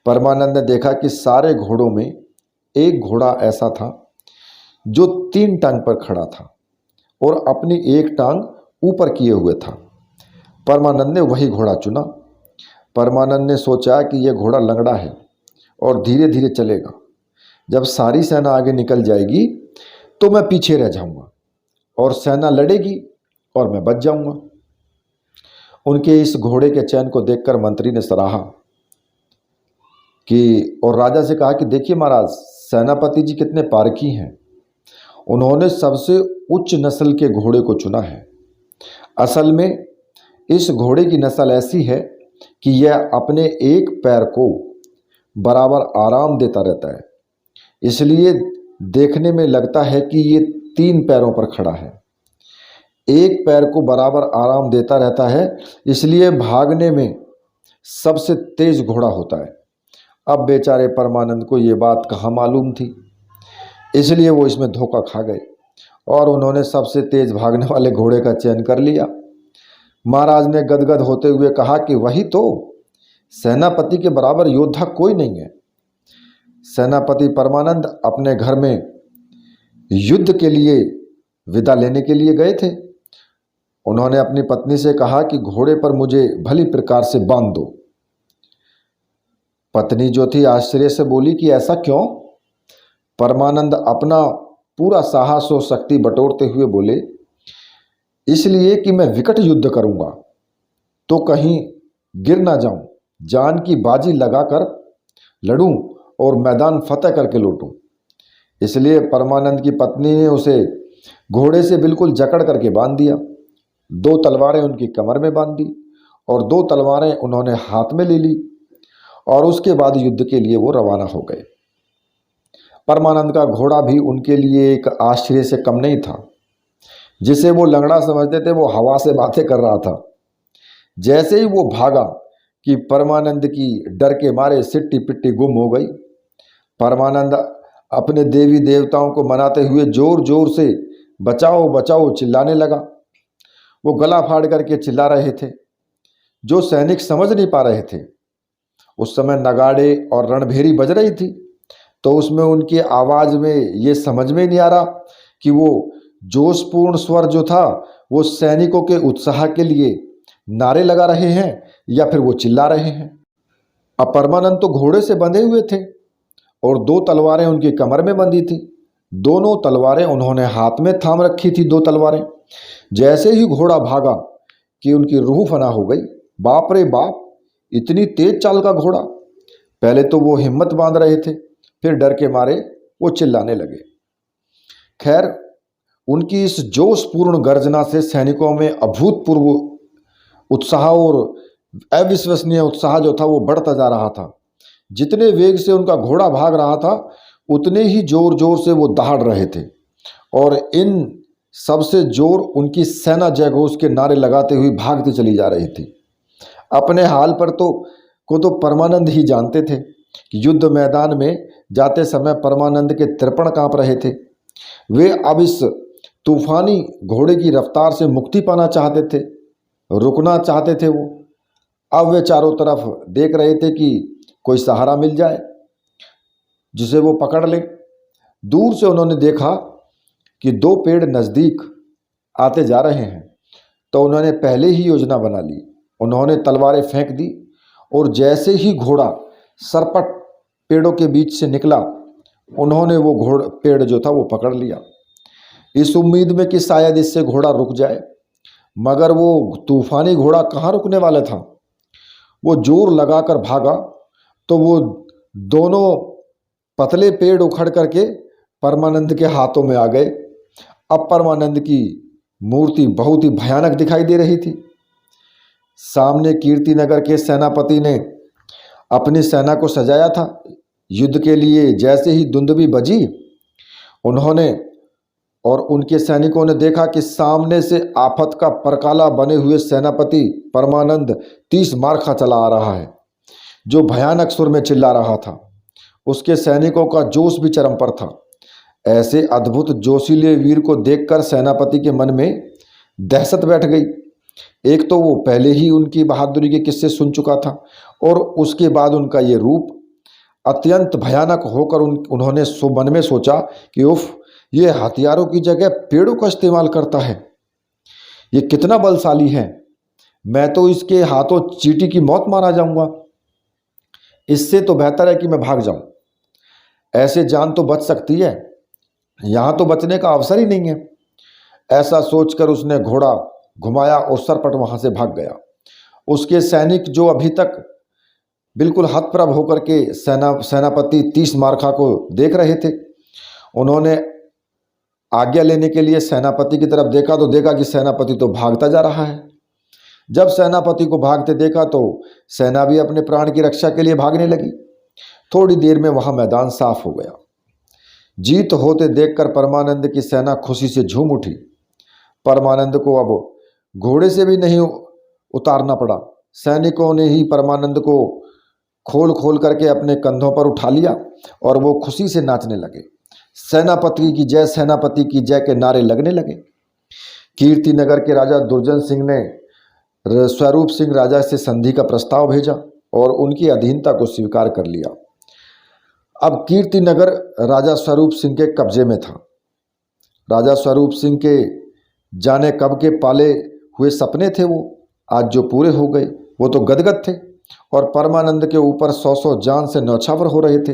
परमानंद ने देखा कि सारे घोड़ों में एक घोड़ा ऐसा था जो 3 टांग पर खड़ा था और अपनी एक टांग ऊपर किए हुए था। परमानंद ने वही घोड़ा चुना। परमानंद ने सोचा कि यह घोड़ा लंगड़ा है और धीरे धीरे चलेगा। जब सारी सेना आगे निकल जाएगी तो मैं पीछे रह जाऊंगा और सेना लड़ेगी और मैं बच जाऊंगा। उनके इस घोड़े के चयन को देखकर मंत्री ने सराहा और राजा से कहा कि देखिए महाराज, सेनापति जी कितने पारखी हैं। उन्होंने सबसे उच्च नस्ल के घोड़े को चुना है। असल में इस घोड़े की नस्ल ऐसी है कि यह अपने एक पैर को बराबर आराम देता रहता है, इसलिए देखने में लगता है कि ये 3 पैरों पर खड़ा है। एक पैर को बराबर आराम देता रहता है, इसलिए भागने में सबसे तेज घोड़ा होता है। अब बेचारे परमानंद को ये बात कहाँ मालूम थी, इसलिए वो इसमें धोखा खा गए और उन्होंने सबसे तेज भागने वाले घोड़े का चयन कर लिया। महाराज ने गदगद होते हुए कहा कि वही तो, सेनापति के बराबर योद्धा कोई नहीं है। सेनापति परमानंद अपने घर में युद्ध के लिए विदा लेने के लिए गए थे। उन्होंने अपनी पत्नी से कहा कि घोड़े पर मुझे भली प्रकार से बांध दो। पत्नी जो थी आश्चर्य से बोली कि ऐसा क्यों? परमानंद अपना पूरा साहस और शक्ति बटोरते हुए बोले, इसलिए कि मैं विकट युद्ध करूंगा तो कहीं गिर ना जाऊं, जान की बाजी लगाकर लड़ूं और मैदान फतेह करके लौटूं। इसलिए परमानंद की पत्नी ने उसे घोड़े से बिल्कुल जकड़ करके बांध दिया। 2 तलवारें उनकी कमर में बांध दी और 2 तलवारें उन्होंने हाथ में ले ली और उसके बाद युद्ध के लिए वो रवाना हो गए। परमानंद का घोड़ा भी उनके लिए एक आश्चर्य से कम नहीं था। जिसे वो लंगड़ा समझते थे वो हवा से बातें कर रहा था। जैसे ही वो भागा कि परमानंद की डर के मारे सिट्टी पिट्टी गुम हो गई। परमानंद अपने देवी देवताओं को मनाते हुए जोर जोर से बचाओ बचाओ चिल्लाने लगा। वो गला फाड़ करके चिल्ला रहे थे। जो सैनिक समझ नहीं पा रहे थे, उस समय नगाड़े और रणभेरी बज रही थी, तो उसमें उनकी आवाज़ में ये समझ में नहीं आ रहा कि वो जोशपूर्ण स्वर जो था वो सैनिकों के उत्साह के लिए नारे लगा रहे हैं या फिर वो चिल्ला रहे हैं। अब परमानंद तो घोड़े से बंधे हुए थे और 2 तलवारें उनकी कमर में बंधी थी। दोनों तलवारें उन्होंने हाथ में थाम रखी थी। 2 तलवारें। जैसे ही घोड़ा भागा कि उनकी रूह फना हो गई। बाप रे बाप, इतनी तेज चाल का घोड़ा। पहले तो वो हिम्मत बांध रहे थे, फिर डर के मारे वो चिल्लाने लगे। खैर, उनकी इस जोशपूर्ण गर्जना से सैनिकों में अभूतपूर्व उत्साह और अविश्वसनीय उत्साह जो था वो बढ़ता जा रहा था। जितने वेग से उनका घोड़ा भाग रहा था, उतने ही जोर जोर से वो दहाड़ रहे थे। और इन सबसे जोर उनकी सेना जयघोष के नारे लगाते हुए भागती चली जा रही थी। अपने हाल पर तो परमानंद ही जानते थे कि युद्ध मैदान में जाते समय परमानंद के तृपण कांप रहे थे। वे अब इस तूफानी घोड़े की रफ्तार से मुक्ति पाना चाहते थे, रुकना चाहते थे। वो अब वे चारों तरफ देख रहे थे कि कोई सहारा मिल जाए जिसे वो पकड़ ले। दूर से उन्होंने देखा कि 2 पेड़ नज़दीक आते जा रहे हैं, तो उन्होंने पहले ही योजना बना ली। उन्होंने तलवारें फेंक दी और जैसे ही घोड़ा सरपट पेड़ों के बीच से निकला, उन्होंने वो पेड़ जो था वो पकड़ लिया, इस उम्मीद में कि शायद इससे घोड़ा रुक जाए। मगर वो तूफानी घोड़ा कहाँ रुकने वाला था। वो जोर लगाकर भागा तो वो दोनों पतले पेड़ उखड़ करके परमानंद के हाथों में आ गए। अब परमानंद की मूर्ति बहुत ही भयानक दिखाई दे रही थी। सामने कीर्तिनगर के सेनापति ने अपनी सेना को सजाया था युद्ध के लिए। जैसे ही दुंदुभी बजी, उन्होंने और उनके सैनिकों ने देखा कि सामने से आफत का परकाला बने हुए सेनापति परमानंद 30 मार्खा चला आ रहा है, जो भयानक सुर में चिल्ला रहा था। उसके सैनिकों का जोश भी चरम पर था। ऐसे अद्भुत जोशीले वीर को देखकर सेनापति के मन में दहशत बैठ गई। एक तो वो पहले ही उनकी बहादुरी के किस्से सुन चुका था और उसके बाद उनका ये रूप अत्यंत भयानक होकर उन्होंने मन में सोचा कि उफ, ये हथियारों की जगह पेड़ों का इस्तेमाल करता है। ये कितना बलशाली है। मैं तो इसके हाथों चींटी की मौत मारा जाऊंगा। इससे तो बेहतर है कि मैं भाग जाऊं। ऐसे जान तो बच सकती है, यहाँ तो बचने का अवसर ही नहीं है। ऐसा सोचकर उसने घोड़ा घुमाया और सरपट वहाँ से भाग गया। उसके सैनिक जो अभी तक बिल्कुल हतप्रभ होकर के सेनापति 30 मार्खा को देख रहे थे, उन्होंने आज्ञा लेने के लिए सेनापति की तरफ देखा तो देखा कि सेनापति तो भागता जा रहा है। जब सेनापति को भागते देखा तो सेना भी अपने प्राण की रक्षा के लिए भागने लगी। थोड़ी देर में वहाँ मैदान साफ हो गया। जीत होते देखकर परमानंद की सेना खुशी से झूम उठी। परमानंद को अब घोड़े से भी नहीं उतारना पड़ा। सैनिकों ने ही परमानंद को खोल खोल करके अपने कंधों पर उठा लिया और वो खुशी से नाचने लगे। सेनापति की जय के नारे लगने लगे। कीर्तिनगर के राजा दुर्जन सिंह ने स्वरूप सिंह राजा से संधि का प्रस्ताव भेजा और उनकी अधीनता को स्वीकार कर लिया। अब कीर्तिनगर राजा स्वरूप सिंह के कब्जे में था। राजा स्वरूप सिंह के जाने कब के पाले हुए सपने थे वो आज जो पूरे हो गए। वो तो गदगद थे और परमानंद के ऊपर 100 जान से न्यौछावर हो रहे थे।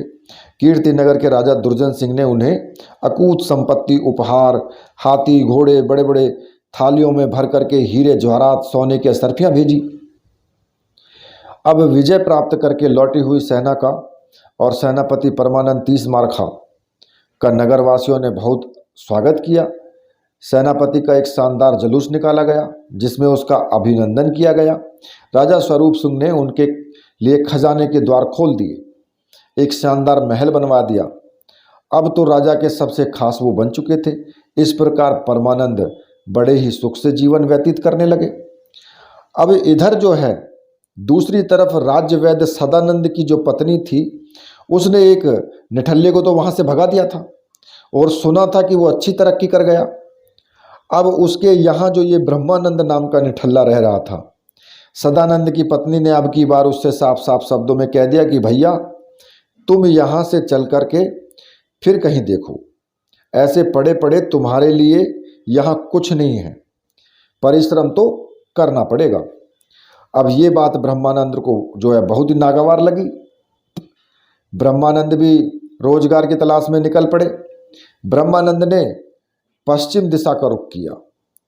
कीर्तिनगर के राजा दुर्जन सिंह ने उन्हें अकूत संपत्ति, उपहार, हाथी घोड़े, बड़े बड़े थालियों में भर करके हीरे जवाहरात, सोने की असरफियाँ भेजी। अब विजय प्राप्त करके लौटी हुई सेना का और सेनापति परमानंद 30 मार्खा का नगरवासियों ने बहुत स्वागत किया। सेनापति का एक शानदार जुलूस निकाला गया जिसमें उसका अभिनंदन किया गया। राजा स्वरूप सिंह ने उनके लिए खजाने के द्वार खोल दिए, एक शानदार महल बनवा दिया। अब तो राजा के सबसे खास वो बन चुके थे। इस प्रकार परमानंद बड़े ही सुख से जीवन व्यतीत करने लगे। अब इधर जो है दूसरी तरफ राज्य वैद्य सदानंद की जो पत्नी थी, उसने एक निठल्ले को तो वहां से भगा दिया था और सुना था कि वो अच्छी तरक्की कर गया। अब उसके यहाँ जो ये ब्रह्मानंद नाम का निठल्ला रह रहा था, सदानंद की पत्नी ने अब की बार उससे साफ साफ शब्दों में कह दिया कि भैया तुम यहाँ से चल करके फिर कहीं देखो, ऐसे पड़े पड़े तुम्हारे लिए यहाँ कुछ नहीं है, परिश्रम तो करना पड़ेगा। अब ये बात ब्रह्मानंद को जो है बहुत ही नागवार लगी। ब्रह्मानंद भी रोजगार की तलाश में निकल पड़े। ब्रह्मानंद ने पश्चिम दिशा का रुख किया।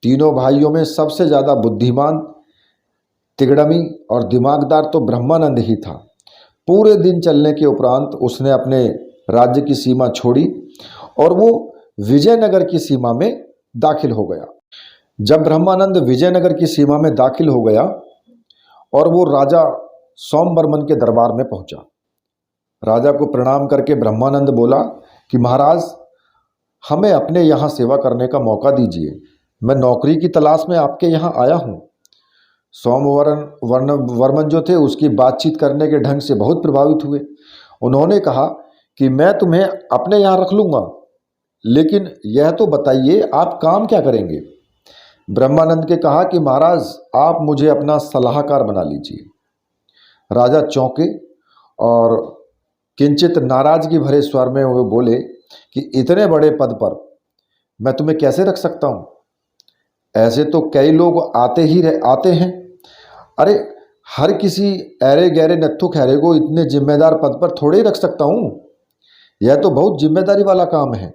तीनों भाइयों में सबसे ज़्यादा बुद्धिमान, तिगड़मी और दिमागदार तो ब्रह्मानंद ही था। पूरे दिन चलने के उपरांत उसने अपने राज्य की सीमा छोड़ी और वो विजयनगर की सीमा में दाखिल हो गया। जब ब्रह्मानंद विजयनगर की सीमा में दाखिल हो गया और वो राजा सोमवर्मन के दरबार में पहुंचा, राजा को प्रणाम करके ब्रह्मानंद बोला कि महाराज हमें अपने यहाँ सेवा करने का मौका दीजिए, मैं नौकरी की तलाश में आपके यहाँ आया हूँ। वर्मन जो थे उसकी बातचीत करने के ढंग से बहुत प्रभावित हुए। उन्होंने कहा कि मैं तुम्हें अपने यहाँ रख लूँगा, लेकिन यह तो बताइए आप काम क्या करेंगे। ब्रह्मानंद के कहा कि महाराज आप मुझे अपना सलाहकार बना लीजिए। राजा चौंके और किंचित नाराजगी भरे स्वर में वो बोले कि इतने बड़े पद पर मैं तुम्हें कैसे रख सकता हूँ, ऐसे तो कई लोग आते हैं। अरे हर किसी ऐरे गहरे नत्थु खैरे को इतने जिम्मेदार पद पर थोड़े ही रख सकता हूँ, यह तो बहुत जिम्मेदारी वाला काम है।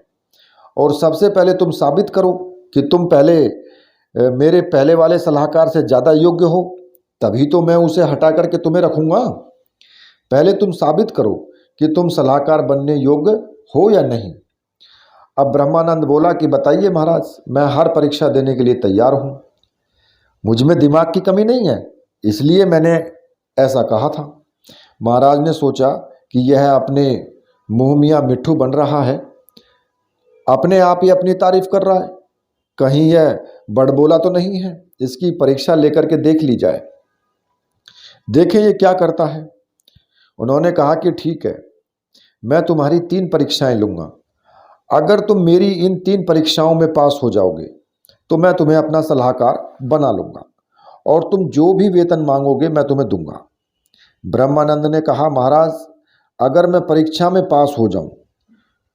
और सबसे पहले तुम साबित करो कि तुम मेरे पहले वाले सलाहकार से ज़्यादा योग्य हो, तभी तो मैं उसे हटा करके तुम्हें रखूँगा। पहले तुम साबित करो कि तुम सलाहकार बनने योग्य हो या नहीं। अब ब्रह्मानंद बोला कि बताइए महाराज, मैं हर परीक्षा देने के लिए तैयार हूँ, मुझ में दिमाग की कमी नहीं है, इसलिए मैंने ऐसा कहा था। महाराज ने सोचा कि यह अपने मुँह मियाँ मिट्ठू बन रहा है, अपने आप ही अपनी तारीफ कर रहा है, कहीं यह बड़बोला तो नहीं है, इसकी परीक्षा लेकर के देख ली जाए, देखें ये क्या करता है। उन्होंने कहा कि ठीक है, मैं तुम्हारी 3 परीक्षाएं लूँगा, अगर तुम मेरी इन 3 परीक्षाओं में पास हो जाओगे तो मैं तुम्हें अपना सलाहकार बना लूँगा और तुम जो भी वेतन मांगोगे मैं तुम्हें दूंगा। ब्रह्मानंद ने कहा महाराज अगर मैं परीक्षा में पास हो जाऊं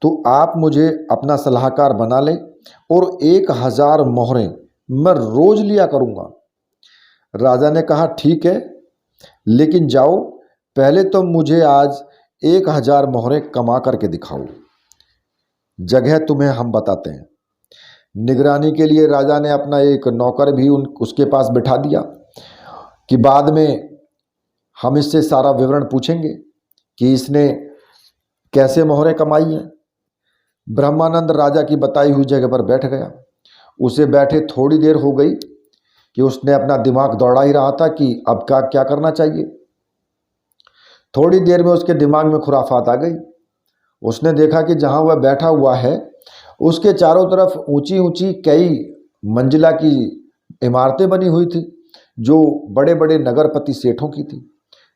तो आप मुझे अपना सलाहकार बना लें और 1000 मोहरें मैं रोज लिया करूंगा। राजा ने कहा ठीक है, लेकिन जाओ पहले तो मुझे आज 1000 मोहरें कमा करके दिखाओ, जगह तुम्हें हम बताते हैं। निगरानी के लिए राजा ने अपना एक नौकर भी उसके पास बिठा दिया कि बाद में हम इससे सारा विवरण पूछेंगे कि इसने कैसे मोहरें कमाई हैं। ब्रह्मानंद राजा की बताई हुई जगह पर बैठ गया। उसे बैठे थोड़ी देर हो गई कि उसने अपना दिमाग दौड़ा ही रहा था कि अब क्या करना चाहिए। थोड़ी देर में उसके दिमाग में खुराफात आ गई। उसने देखा कि जहाँ वह बैठा हुआ है उसके चारों तरफ ऊंची ऊंची कई मंजिला की इमारतें बनी हुई थी जो बड़े बड़े नगरपति सेठों की थी।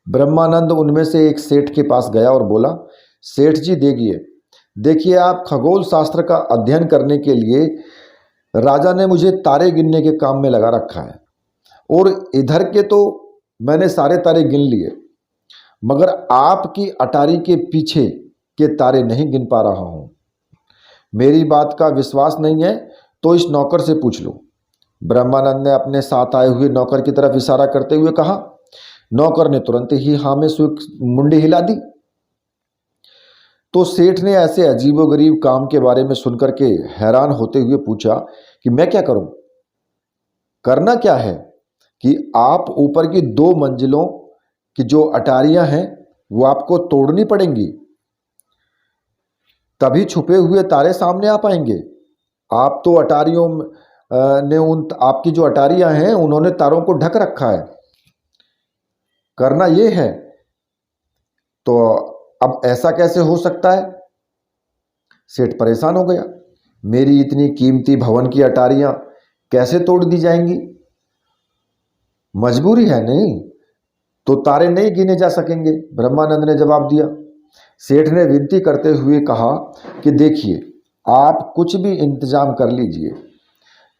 ब्रह्मानंद उनमें से एक सेठ के पास गया और बोला, सेठ जी देखिए आप खगोल शास्त्र का अध्ययन करने के लिए राजा ने मुझे तारे गिनने के काम में लगा रखा है और इधर के तो मैंने सारे तारे गिन लिए, मगर आपकी अटारी के पीछे के तारे नहीं गिन पा रहा हूँ। मेरी बात का विश्वास नहीं है तो इस नौकर से पूछ लो। ब्रह्मानंद ने अपने साथ आए हुए नौकर की तरफ इशारा करते हुए कहा। नौकर ने तुरंत ही हाँ में मुंडी हिला दी। तो सेठ ने ऐसे अजीबोगरीब काम के बारे में सुनकर के हैरान होते हुए पूछा कि मैं क्या करूं? करना क्या है कि आप ऊपर की 2 मंजिलों की जो अटारियां हैं वो आपको तोड़नी पड़ेंगी, तभी छुपे हुए तारे सामने आ पाएंगे। आप तो अटारियों ने आपकी जो अटारियां हैं उन्होंने तारों को ढक रखा है, करना ये है। तो अब ऐसा कैसे हो सकता है? सेठ परेशान हो गया, मेरी इतनी कीमती भवन की अटारियां कैसे तोड़ दी जाएंगी? मजबूरी है नहीं तो तारे नहीं गिने जा सकेंगे। ब्रह्मानंद ने जवाब दिया। सेठ ने विनती करते हुए कहा कि देखिए, आप कुछ भी इंतजाम कर लीजिए,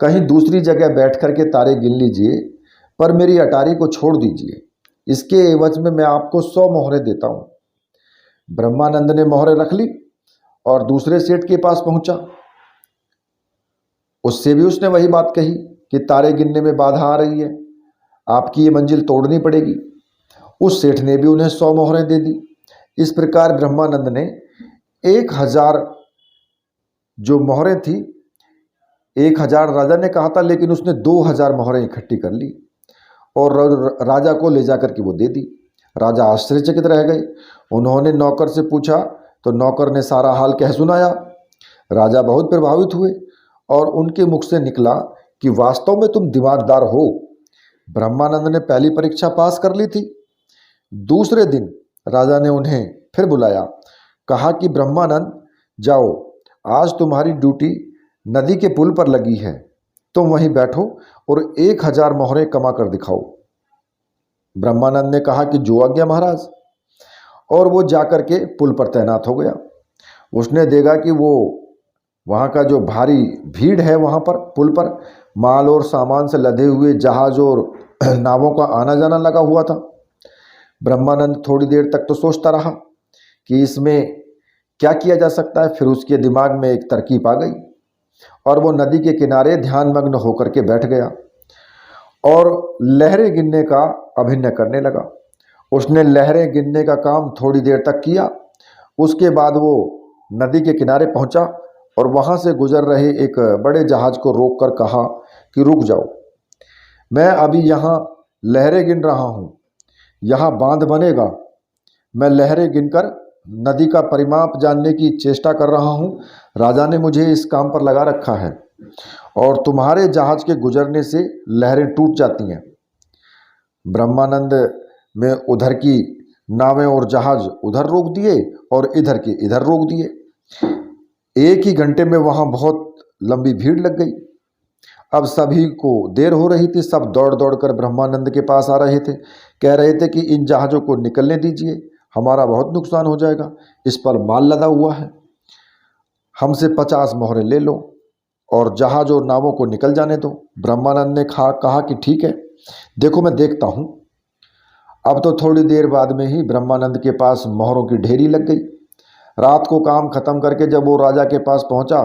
कहीं दूसरी जगह बैठ कर के तारे गिन लीजिए, पर मेरी अटारी को छोड़ दीजिए। इसके एवज में मैं आपको 100 मोहरें देता हूं। ब्रह्मानंद ने मोहरें रख ली और दूसरे सेठ के पास पहुंचा। उससे भी उसने वही बात कही कि तारे गिनने में बाधा आ रही है, आपकी ये मंजिल तोड़नी पड़ेगी। उस सेठ ने भी उन्हें 100 मोहरें दे दी। इस प्रकार ब्रह्मानंद ने 1000 जो मोहरें थी, 1000 राजा ने कहा था, लेकिन उसने 2000 मोहरें इकट्ठी कर ली और राजा को ले जाकर के वो दे दी। राजा आश्चर्यचकित रह गए। उन्होंने नौकर से पूछा तो नौकर ने सारा हाल कह सुनाया। राजा बहुत प्रभावित हुए और उनके मुख से निकला कि वास्तव में तुम दिमागदार हो। ब्रह्मानंद ने पहली परीक्षा पास कर ली थी। दूसरे दिन राजा ने उन्हें फिर बुलाया, कहा कि ब्रह्मानंद जाओ, आज तुम्हारी ड्यूटी नदी के पुल पर लगी है, तुम वहीं बैठो और 1000 मोहरें कमा कर दिखाओ। ब्रह्मानंद ने कहा कि जो आज्ञा महाराज, और वो जाकर के पुल पर तैनात हो गया। उसने देखा कि वो वहाँ का जो भारी भीड़ है, वहाँ पर पुल पर माल और सामान से लदे हुए जहाज और नावों का आना जाना लगा हुआ था। ब्रह्मानंद थोड़ी देर तक तो सोचता रहा कि इसमें क्या किया जा सकता है। फिर उसके दिमाग में एक तरकीब आ गई और वो नदी के किनारे ध्यानमग्न होकर के बैठ गया और लहरें गिनने का अभिनय करने लगा। उसने लहरें गिनने का काम थोड़ी देर तक किया। उसके बाद वो नदी के किनारे पहुंचा और वहां से गुजर रहे एक बड़े जहाज को रोककर कहा कि रुक जाओ, मैं अभी यहाँ लहरें गिन रहा हूँ, यहाँ बांध बनेगा। मैं लहरें गिनकर नदी का परिमाप जानने की चेष्टा कर रहा हूँ। राजा ने मुझे इस काम पर लगा रखा है और तुम्हारे जहाज के गुजरने से लहरें टूट जाती हैं। ब्रह्मानंद में उधर की नावें और जहाज उधर रोक दिए और इधर की इधर रोक दिए। एक ही घंटे में वहाँ बहुत लंबी भीड़ लग गई। अब सभी को देर हो रही थी। सब दौड़ दौड़ कर ब्रह्मानंद के पास आ रहे थे, कह रहे थे कि इन जहाज़ों को निकलने दीजिए, हमारा बहुत नुकसान हो जाएगा, इस पर माल लदा हुआ है, हमसे 50 मोहरें ले लो और जहाज और नावों को निकल जाने दो। ब्रह्मानंद ने कहा कि ठीक है, देखो मैं देखता हूँ। अब तो थोड़ी देर बाद में ही ब्रह्मानंद के पास मोहरों की ढेरी लग गई। रात को काम खत्म करके जब वो राजा के पास पहुंचा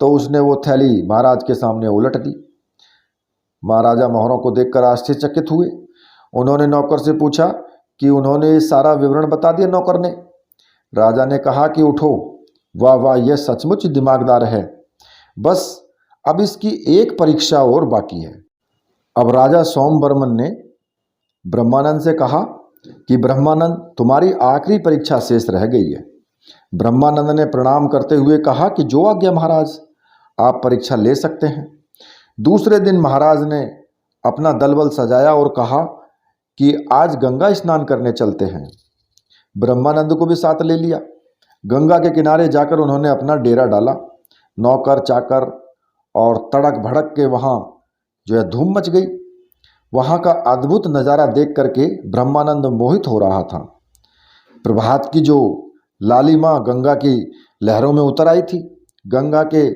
तो उसने वो थैली महाराज के सामने उलट दी। महाराजा मोहरों को देखकर आश्चर्यचकित हुए। उन्होंने नौकर से पूछा कि उन्होंने सारा विवरण बता दिया। नौकर ने, राजा ने कहा कि उठो, वाह वाह, यह सचमुच दिमागदार है, बस अब इसकी एक परीक्षा और बाकी है। अब राजा सोमवर्मन ने ब्रह्मानंद से कहा कि ब्रह्मानंद, तुम्हारी आखिरी परीक्षा शेष रह गई है। ब्रह्मानंद ने प्रणाम करते हुए कहा कि जो आज्ञा महाराज, आप परीक्षा ले सकते हैं। दूसरे दिन महाराज ने अपना दलबल सजाया और कहा कि आज गंगा स्नान करने चलते हैं। ब्रह्मानंद को भी साथ ले लिया। गंगा के किनारे जाकर उन्होंने अपना डेरा डाला। नौकर चाकर और तड़क भड़क के वहाँ जो है धूम मच गई। वहाँ का अद्भुत नज़ारा देख करके ब्रह्मानंद मोहित हो रहा था। प्रभात की जो लालिमा गंगा की लहरों में उतर आई थी। गंगा के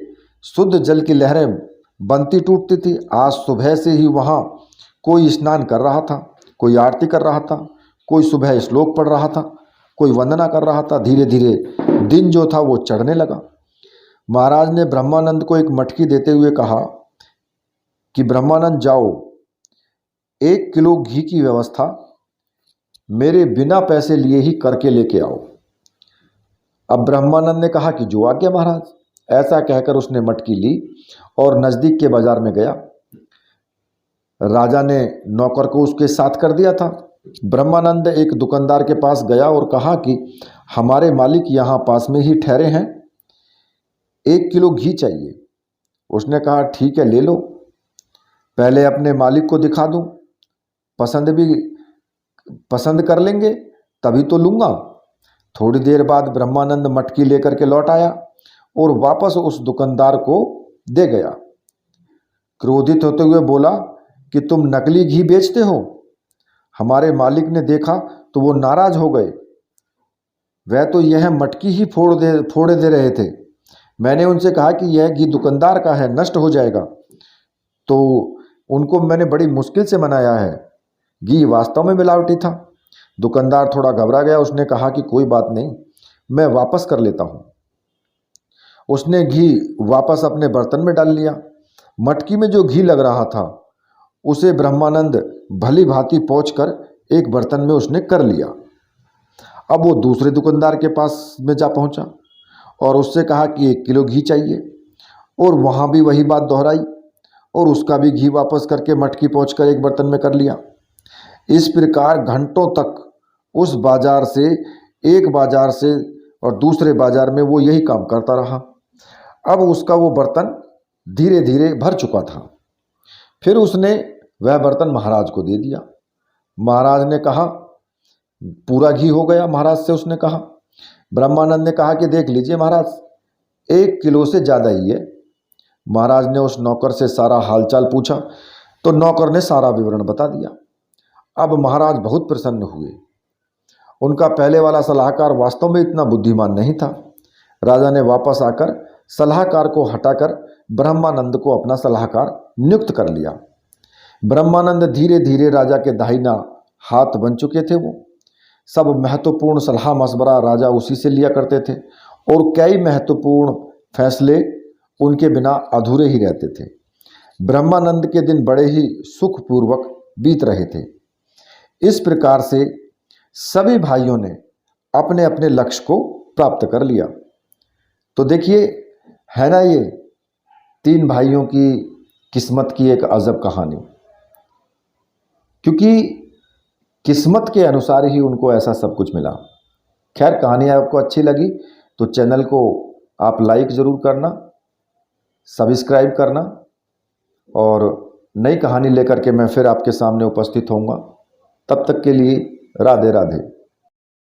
शुद्ध जल की लहरें बनती टूटती थी। आज सुबह से ही वहाँ कोई स्नान कर रहा था, कोई आरती कर रहा था, कोई सुबह श्लोक पढ़ रहा था, कोई वंदना कर रहा था। धीरे धीरे दिन जो था वो चढ़ने लगा। महाराज ने ब्रह्मानंद को एक मटकी देते हुए कहा कि ब्रह्मानंद जाओ, 1 किलो घी की व्यवस्था मेरे बिना पैसे लिए ही करके लेके आओ। अब ब्रह्मानंद ने कहा कि जो आज्ञा महाराज। ऐसा कहकर उसने मटकी ली और नज़दीक के बाजार में गया। राजा ने नौकर को उसके साथ कर दिया था। ब्रह्मानंद एक दुकानदार के पास गया और कहा कि हमारे मालिक यहाँ पास में ही ठहरे हैं, 1 किलो घी चाहिए। उसने कहा ठीक है, ले लो, पहले अपने मालिक को दिखा दूं, पसंद कर लेंगे तभी तो लूँगा। थोड़ी देर बाद ब्रह्मानंद मटकी लेकर के लौट आया। और वापस उस दुकानदार को दे गया। क्रोधित होते हुए बोला कि तुम नकली घी बेचते हो। हमारे मालिक ने देखा तो वो नाराज हो गए। वह तो यह मटकी ही फोड़े दे रहे थे। मैंने उनसे कहा कि यह घी दुकानदार का है, नष्ट हो जाएगा। तो उनको मैंने बड़ी मुश्किल से मनाया है। घी वास्तव में मिलावटी था। दुकानदार थोड़ा घबरा गया। उसने कहा कि कोई बात नहीं, मैं वापस कर लेता हूँ। उसने घी वापस अपने बर्तन में डाल लिया। मटकी में जो घी लग रहा था उसे ब्रह्मानंद भली भांति पहुँच कर एक बर्तन में उसने कर लिया। अब वो दूसरे दुकानदार के पास में जा पहुँचा और उससे कहा कि 1 किलो घी चाहिए, और वहाँ भी वही बात दोहराई और उसका भी घी वापस करके मटकी पहुँच कर एक बर्तन में कर लिया। इस प्रकार घंटों तक उस बाजार से, एक बाजार से और दूसरे बाजार में वो यही काम करता रहा। अब उसका वो बर्तन धीरे धीरे भर चुका था। फिर उसने वह बर्तन महाराज को दे दिया। महाराज ने कहा, पूरा घी हो गया। महाराज से उसने कहा, ब्रह्मानंद ने कहा कि देख लीजिए महाराज, 1 किलो से ज़्यादा ही है। महाराज ने उस नौकर से सारा हालचाल पूछा तो नौकर ने सारा विवरण बता दिया। अब महाराज बहुत प्रसन्न हुए। उनका पहले वाला सलाहकार वास्तव में इतना बुद्धिमान नहीं था। राजा ने वापस आकर सलाहकार को हटाकर ब्रह्मानंद को अपना सलाहकार नियुक्त कर लिया। ब्रह्मानंद धीरे धीरे राजा के दाहिना हाथ बन चुके थे। वो सब महत्वपूर्ण सलाह मशवरा राजा उसी से लिया करते थे और कई महत्वपूर्ण फैसले उनके बिना अधूरे ही रहते थे। ब्रह्मानंद के दिन बड़े ही सुखपूर्वक बीत रहे थे। इस प्रकार से सभी भाइयों ने अपने अपने लक्ष्य को प्राप्त कर लिया। तो देखिए, है ना ये 3 भाइयों की किस्मत की एक अजब कहानी। क्योंकि किस्मत के अनुसार ही उनको ऐसा सब कुछ मिला। खैर, कहानी आपको अच्छी लगी तो चैनल को आप लाइक ज़रूर करना, सब्सक्राइब करना, और नई कहानी लेकर के मैं फिर आपके सामने उपस्थित होऊंगा। तब तक के लिए राधे राधे।